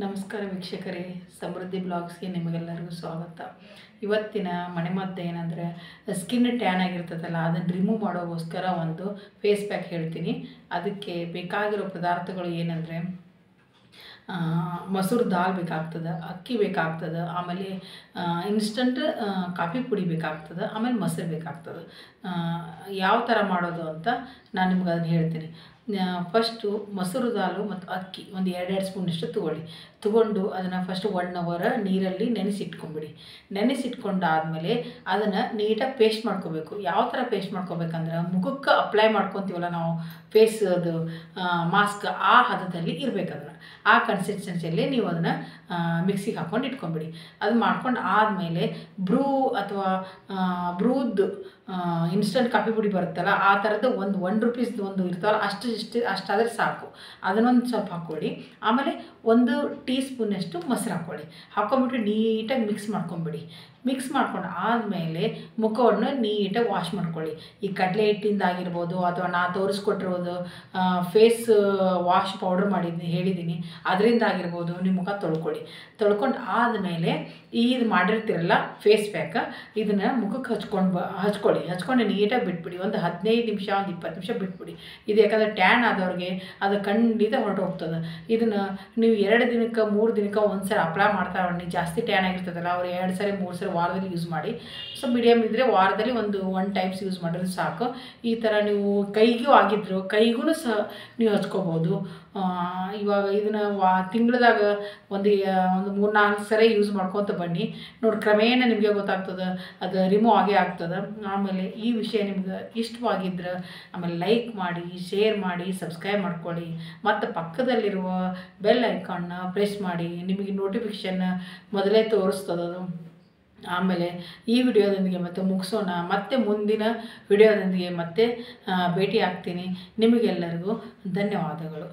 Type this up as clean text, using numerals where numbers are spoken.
ನಮಸ್ಕಾರ ವೀಕ್ಷಕರೇ, ಸಮೃದ್ಧಿ ಬ್ಲಾಗ್ಸ್ಗೆ ನಿಮಗೆಲ್ಲರಿಗೂ ಸ್ವಾಗತ. ಇವತ್ತಿನ ಮನೆಮದ್ದು ಏನಂದರೆ ಸ್ಕಿನ್ ಟ್ಯಾನ್ ಆಗಿರ್ತದಲ್ಲ ಅದನ್ನು ರಿಮೂವ್ ಮಾಡೋಗೋಸ್ಕರ ಒಂದು ಫೇಸ್ ಪ್ಯಾಕ್ ಹೇಳ್ತೀನಿ. ಅದಕ್ಕೆ ಬೇಕಾಗಿರೋ ಪದಾರ್ಥಗಳು ಏನಂದರೆ ಮಸೂರು ದಾಲ್ ಬೇಕಾಗ್ತದೆ, ಅಕ್ಕಿ ಬೇಕಾಗ್ತದೆ, ಆಮೇಲೆ ಇನ್ಸ್ಟಂಟ್ ಕಾಫಿ ಪುಡಿ ಬೇಕಾಗ್ತದೆ, ಆಮೇಲೆ ಮೊಸರು ಬೇಕಾಗ್ತದೆ. ಯಾವ ಥರ ಮಾಡೋದು ಅಂತ ನಾನು ನಿಮ್ಗೆ ಅದನ್ನು ಹೇಳ್ತೀನಿ. ಫಸ್ಟು ಮೊಸರು ದಾಲು ಮತ್ತು ಅಕ್ಕಿ ಒಂದು 2 ಸ್ಪೂನಷ್ಟು ತೊಗೊಂಡು ಅದನ್ನು ಫಸ್ಟ್ 1 ಅವರ್ ನೀರಲ್ಲಿ ನೆನೆಸಿಟ್ಕೊಂಬಿಡಿ. ನೆನೆಸಿಟ್ಕೊಂಡಾದಮೇಲೆ ಅದನ್ನು ನೀಟಾಗಿ ಪೇಸ್ಟ್ ಮಾಡ್ಕೋಬೇಕು. ಯಾವ ಥರ ಪೇಸ್ಟ್ ಮಾಡ್ಕೋಬೇಕಂದ್ರೆ ಮುಖಕ್ಕೆ ಅಪ್ಲೈ ಮಾಡ್ಕೊತೀವಲ್ಲ ನಾವು ಫೇಸದು ಮಾಸ್ಕ್, ಆ ಹದದಲ್ಲಿ ಇರಬೇಕು. ಅದನ್ನು ಆ ಕನ್ಸಿಸ್ಟೆನ್ಸಿಯಲ್ಲಿ ನೀವು ಅದನ್ನು ಮಿಕ್ಸಿಗೆ ಹಾಕ್ಕೊಂಡು ಇಟ್ಕೊಂಬಿಡಿ. ಅದು ಮಾಡ್ಕೊಂಡು ಆದಮೇಲೆ ಬ್ರೂ ಅಥವಾ ಬ್ರೂದ್ದು ಇನ್ಸ್ಟಂಟ್ ಕಾಫಿ ಪುಡಿ ಬರುತ್ತಲ್ಲ ಆ ಥರದ್ದು ಒಂದು ₹1 ಒಂದು ಇರ್ತಾವಲ್ಲ ಅಷ್ಟಾದರೆ ಸಾಕು. ಅದನ್ನೊಂದು ಸ್ವಲ್ಪ ಹಾಕ್ಕೊಳ್ಳಿ. ಆಮೇಲೆ 1 ಟೀ ಸ್ಪೂನಷ್ಟು ಮೊಸರು ಹಾಕ್ಕೊಂಬಿಟ್ಟು ನೀಟಾಗಿ ಮಿಕ್ಸ್ ಮಾಡ್ಕೊಂಬಿಡಿ. ಮಿಕ್ಸ್ ಮಾಡ್ಕೊಂಡು ಆದಮೇಲೆ ಮುಖವನ್ನು ನೀಟಾಗಿ ವಾಶ್ ಮಾಡ್ಕೊಳ್ಳಿ. ಈ ಕಡಲೆ ಹಿಟ್ಟಿಂದಾಗಿರ್ಬೋದು ಅಥವಾ ನಾ ತೋರಿಸ್ಕೊಟ್ಟಿರೋದು ಫೇಸ್ ವಾಶ್ ಪೌಡ್ರ್ ಹೇಳಿದ್ದೀನಿ, ಅದರಿಂದ ಆಗಿರ್ಬೋದು ನಿಮ್ಮ ಮುಖ ತೊಳ್ಕೊಂಡು ಆದಮೇಲೆ ಇದು ಮಾಡಿರ್ತೀರಲ್ಲ ಫೇಸ್ ಪ್ಯಾಕ್, ಇದನ್ನು ಮುಖಕ್ಕೆ ಹಚ್ಕೊಂಡು ನೀಟಾಗಿ ಬಿಟ್ಬಿಡಿ. ಒಂದು 15 ನಿಮಿಷ, ಒಂದು 20 ನಿಮಿಷ ಬಿಟ್ಬಿಡಿ. ಇದು ಯಾಕಂದರೆ ಟ್ಯಾನ್ ಆದವ್ರಿಗೆ ಅದು ಖಂಡಿತ ಹೊರಟೋಗ್ತದೆ. ಇದನ್ನು ನೀವು 2 ದಿನಕ್ಕೆ 3 ದಿನಕ್ಕೆ ಒಂದು ಸರಿ ಅಪ್ಲೈ ಮಾಡ್ತಾ ಬನ್ನಿ. ಜಾಸ್ತಿ ಟ್ಯಾನ್ ಆಗಿರ್ತದಲ್ಲ ಅವ್ರು 2 ಸರಿ 3 ಸರಿ ವಾರದಲ್ಲಿ ಯೂಸ್ ಮಾಡಿ. ಸೊ ಮೀಡಿಯಮ್ ಇದ್ದರೆ ವಾರದಲ್ಲಿ ಒಂದು 1 ಟೈಮ್ಸ್ ಯೂಸ್ ಮಾಡಿದ್ರೆ ಸಾಕು. ಈ ಥರ ನೀವು ಕೈಗೂ ಸಹ ನೀವು ಹಚ್ಕೋಬೋದು. ಇವಾಗ ಇದನ್ನು ತಿಂಗಳದಾಗ ಒಂದು 3-4 ಸರಿ ಯೂಸ್ ಮಾಡ್ಕೊತ ಬನ್ನಿ. ನೋಡಿ ಕ್ರಮೇಣ ನಿಮಗೆ ಗೊತ್ತಾಗ್ತದೆ, ಅದು ರಿಮೂವ್ ಆಗೇ ಆಗ್ತದೆ. ಆಮೇಲೆ ಈ ವಿಷಯ ನಿಮ್ಗೆ ಇಷ್ಟವಾಗಿದ್ರೆ ಆಮೇಲೆ ಲೈಕ್ ಮಾಡಿ, ಶೇರ್ ಮಾಡಿ, ಸಬ್ಸ್ಕ್ರೈಬ್ ಮಾಡ್ಕೊಳ್ಳಿ. ಮತ್ತು ಪಕ್ಕದಲ್ಲಿರುವ ಬೆಲ್ ಐಕಾನ್ನ ಪ್ರೆಸ್ ಮಾಡಿ. ನಿಮಗೆ ನೋಟಿಫಿಕೇಷನ್ ಮೊದಲೇ ತೋರಿಸ್ತದದು. ಆಮೇಲೆ ಈ ವಿಡಿಯೋದೊಂದಿಗೆ ಮತ್ತೆ ಮುಗಿಸೋಣ. ಮತ್ತೆ ಮುಂದಿನ ವಿಡಿಯೋದೊಂದಿಗೆ ಮತ್ತೆ ಭೇಟಿ ಆಗ್ತೀನಿ. ನಿಮಗೆಲ್ಲರಿಗೂ ಧನ್ಯವಾದಗಳು.